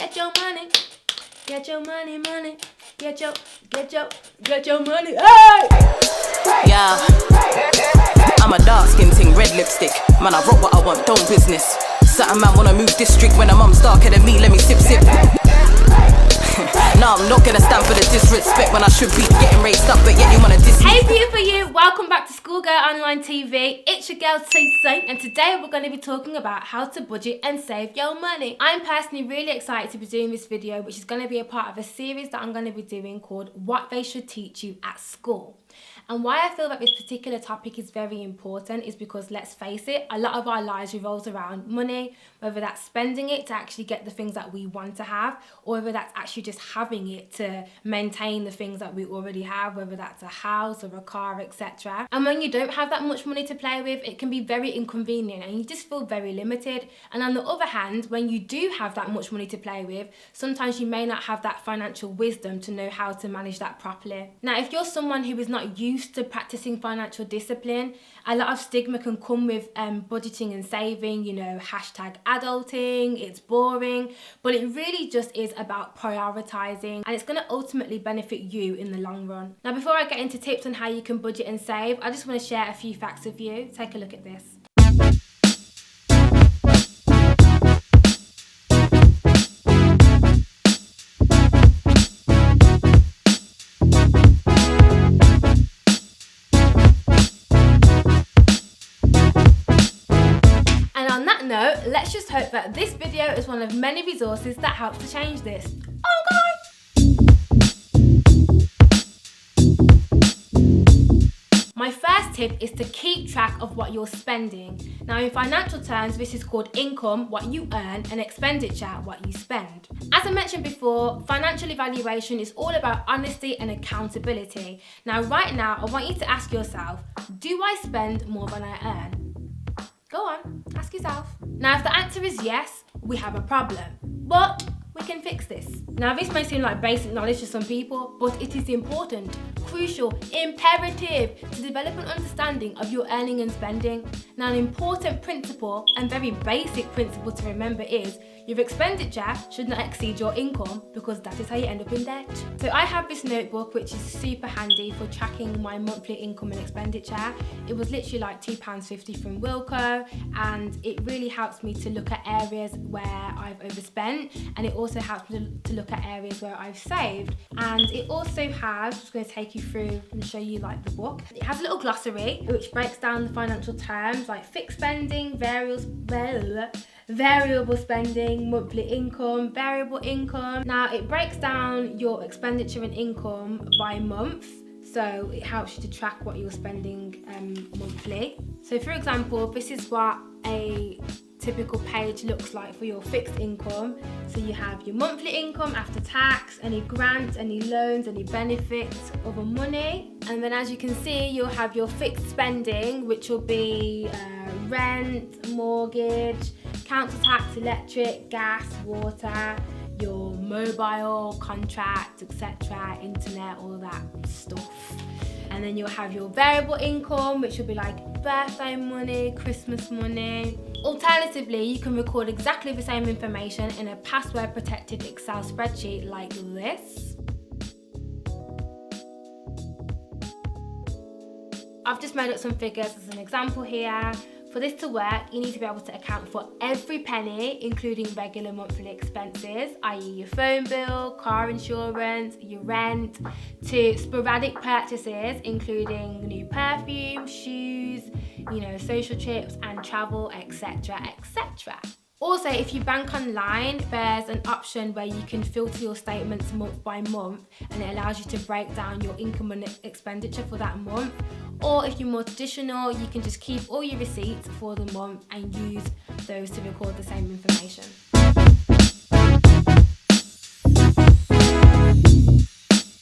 Get your money. Get your money, money. Get your money. Hey! Yeah, I'm a dark skin ting, red lipstick. Man, I rock what I want, don't business. Certain man wanna move district when a mum's darker than me, let me sip. Nah, I'm not gonna stand for the disrespect when I should be getting raised up, but yet you wanna diss me. Hey for you, welcome back to Schoolgirl Online TV. It's your girl Cece, and today we're going to be talking about how to budget and save your money. I'm personally really excited to be doing this video, which is going to be a part of a series that I'm going to be doing called What They Should Teach You at School. And why I feel that this particular topic is very important is because, let's face it, a lot of our lives revolves around money, whether that's spending it to actually get the things that we want to have, or whether that's actually just having it to maintain the things that we already have, whether that's a house or a car, etc. And when you don't have that much money to play with, it can be very inconvenient and you just feel very limited. And on the other hand, when you do have that much money to play with, sometimes you may not have that financial wisdom to know how to manage that properly. Now, if you're someone who is not used to practicing financial discipline, a lot of stigma can come with budgeting and saving, you know, hashtag adulting, it's boring, but it really just is about prioritizing, and it's going to ultimately benefit you in the long run. Now, before I get into tips on how you can budget and save, I just want to share a few facts with you. Take a look at this. Note, let's just hope that this video is one of many resources that helps to change this. My first tip is to keep track of what you're spending. Now, in financial terms, this is called income, what you earn, and expenditure, what you spend. As I mentioned before, financial evaluation is all about honesty and accountability. Now, right now, I want you to ask yourself, do I spend more than I earn? Go on, ask yourself. Now, if the answer is yes, we have a problem, but we can fix this. Now, this may seem like basic knowledge to some people, but it is important, crucial, imperative to develop an understanding of your earning and spending. Now, an important principle and very basic principle to remember is your expenditure should not exceed your income, because that is how you end up in debt. So I have this notebook which is super handy for tracking my monthly income and expenditure. It was literally like £2.50 from Wilko, and it really helps me to look at areas where I've overspent, and it also helps me to look at areas where I've saved. And it also has, I'm just going to take you through and show you like the book. It has a little glossary which breaks down the financial terms like fixed spending, variable spending, monthly income, variable income. Now, it breaks down your expenditure and income by month, so it helps you to track what you're spending monthly. So for example, this is what a typical page looks like for your fixed income. So you have your monthly income after tax, any grants, any loans, any benefits, other money. And then, as you can see, you'll have your fixed spending, which will be rent, mortgage, council tax, electric, gas, water, your mobile contract, etc., internet, all that stuff. And then you'll have your variable income, which will be like birthday money, Christmas money. Alternatively, you can record exactly the same information in a password protected Excel spreadsheet like this. I've just made up some figures as an example here. For this to work, you need to be able to account for every penny, including regular monthly expenses, i.e. your phone bill, car insurance, your rent, to sporadic purchases, including new perfume, shoes, you know, social trips and travel, etc., etc. Also, if you bank online, there's an option where you can filter your statements month by month, and it allows you to break down your income and expenditure for that month. Or if you're more traditional, you can just keep all your receipts for the month and use those to record the same information.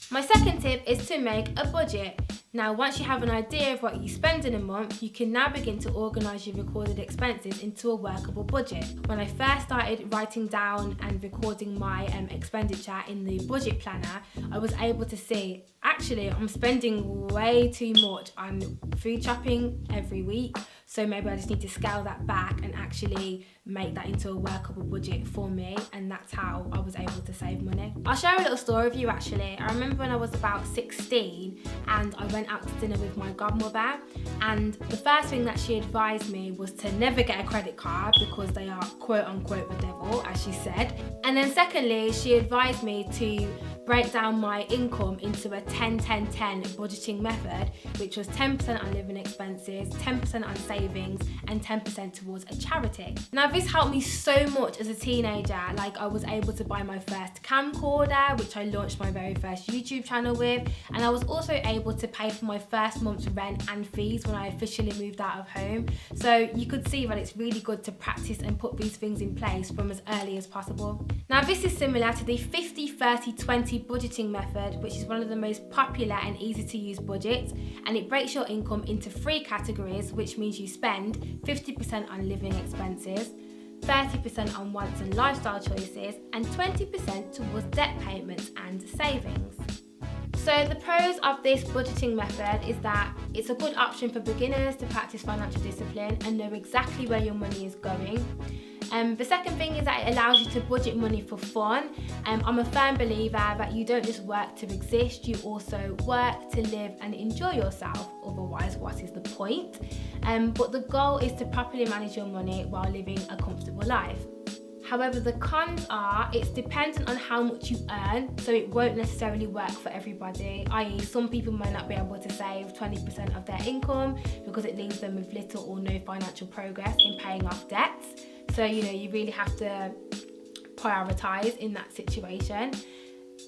My second tip is to make a budget. Now, once you have an idea of what you spend in a month, you can now begin to organise your recorded expenses into a workable budget. When I first started writing down and recording my expenditure in the budget planner, I was able to see, actually, I'm spending way too much on food shopping every week. So maybe I just need to scale that back and actually make that into a workable budget for me, and that's how I was able to save money. I'll share a little story with you actually. I remember when I was about 16 and I went out to dinner with my godmother, and the first thing that she advised me was to never get a credit card because they are quote unquote the devil, as she said. And then secondly, she advised me to break down my income into a 10-10-10 budgeting method, which was 10% on living expenses, 10% on savings, and 10% towards a charity. Now this helped me so much as a teenager. Like, I was able to buy my first camcorder, which I launched my very first YouTube channel with, and I was also able to pay for my first month's rent and fees when I officially moved out of home. So you could see that it's really good to practice and put these things in place from as early as possible. Now this is similar to the 50-30-20 budgeting method, which is one of the most popular and easy to use budgets, and it breaks your income into 3 categories, which means you spend 50% on living expenses, 30% on wants and lifestyle choices, and 20% towards debt payments and savings. So the pros of this budgeting method is that it's a good option for beginners to practice financial discipline and know exactly where your money is going. The second thing is that it allows you to budget money for fun. I'm a firm believer that you don't just work to exist, you also work to live and enjoy yourself. Otherwise, what is the point? But the goal is to properly manage your money while living a comfortable life. However, the cons are it's dependent on how much you earn, so it won't necessarily work for everybody, i.e. some people might not be able to save 20% of their income because it leaves them with little or no financial progress in paying off debts. So, you really have to prioritise in that situation.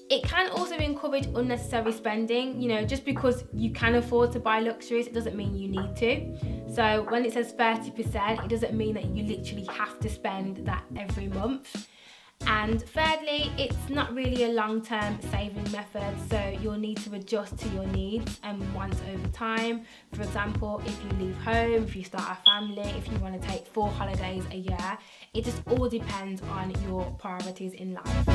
It can also encourage unnecessary spending. Just because you can afford to buy luxuries, it doesn't mean you need to. So when it says 30%, it doesn't mean that you literally have to spend that every month. And thirdly, it's not really a long-term saving method, so you'll need to adjust to your needs and wants over time. For example, if you leave home, if you start a family, if you want to take 4 holidays a year, it just all depends on your priorities in life.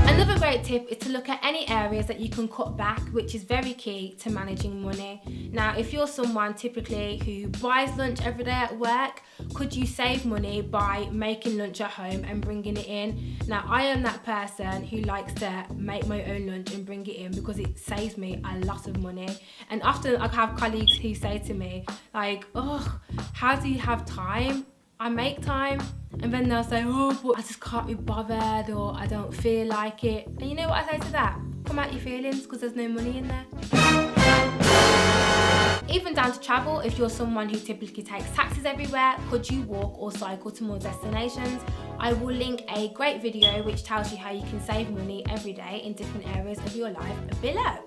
Another great tip is to look at any areas that you can cut back, which is very key to managing money. Now, if you're someone typically who buys lunch every day at work, could you save money by making lunch at home and bringing it in? Now, I am that person who likes to make my own lunch and bring it in because it saves me a lot of money. And often I have colleagues who say to me, like, oh, how do you have time? I make time, and then they'll say, oh, but I just can't be bothered, or I don't feel like it. And you know what I say to that? Come out your feelings, because there's no money in there. Even down to travel, if you're someone who typically takes taxis everywhere, could you walk or cycle to more destinations? I will link a great video which tells you how you can save money every day in different areas of your life below.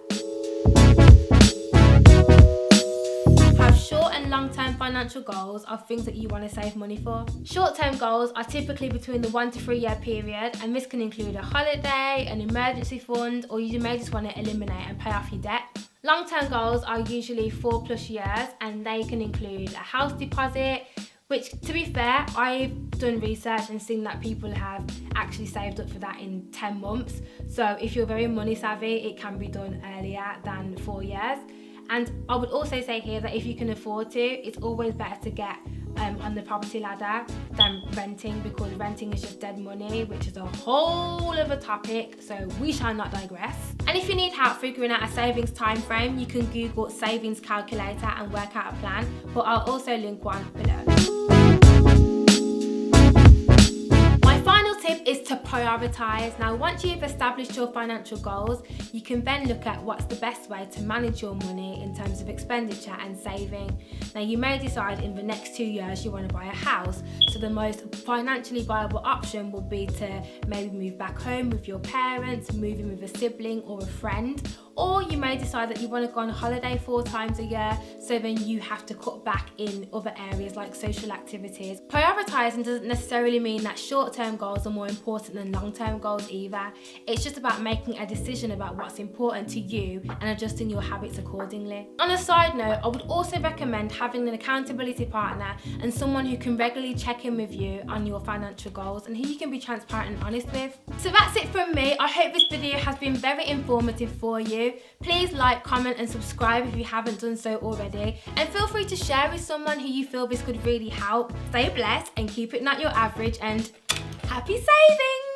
Short and long-term financial goals are things that you want to save money for. Short-term goals are typically between the 1 to 3 year period, and this can include a holiday, an emergency fund, or you may just want to eliminate and pay off your debt. Long-term goals are usually 4+ years, and they can include a house deposit, which, to be fair, I've done research and seen that people have actually saved up for that in 10 months. So if you're very money savvy, it can be done earlier than 4 years. And I would also say here that if you can afford to, it's always better to get on the property ladder than renting, because renting is just dead money, which is a whole other topic, so we shall not digress. And if you need help figuring out a savings time frame, you can Google savings calculator and work out a plan, but I'll also link one below. Tip is to prioritise. Now, once you've established your financial goals, you can then look at what's the best way to manage your money in terms of expenditure and saving. Now, you may decide in the next 2 years you want to buy a house, so the most financially viable option will be to maybe move back home with your parents, move in with a sibling or a friend, Or you may decide that you want to go on holiday 4 times a year, so then you have to cut back in other areas like social activities. Prioritising doesn't necessarily mean that short-term goals are more important than long-term goals either. It's just about making a decision about what's important to you and adjusting your habits accordingly. On a side note, I would also recommend having an accountability partner and someone who can regularly check in with you on your financial goals and who you can be transparent and honest with. So that's it from me. I hope this video has been very informative for you. Please like, comment and subscribe if you haven't done so already, and feel free to share with someone who you feel this could really help. Stay blessed and keep it not your average, and happy saving!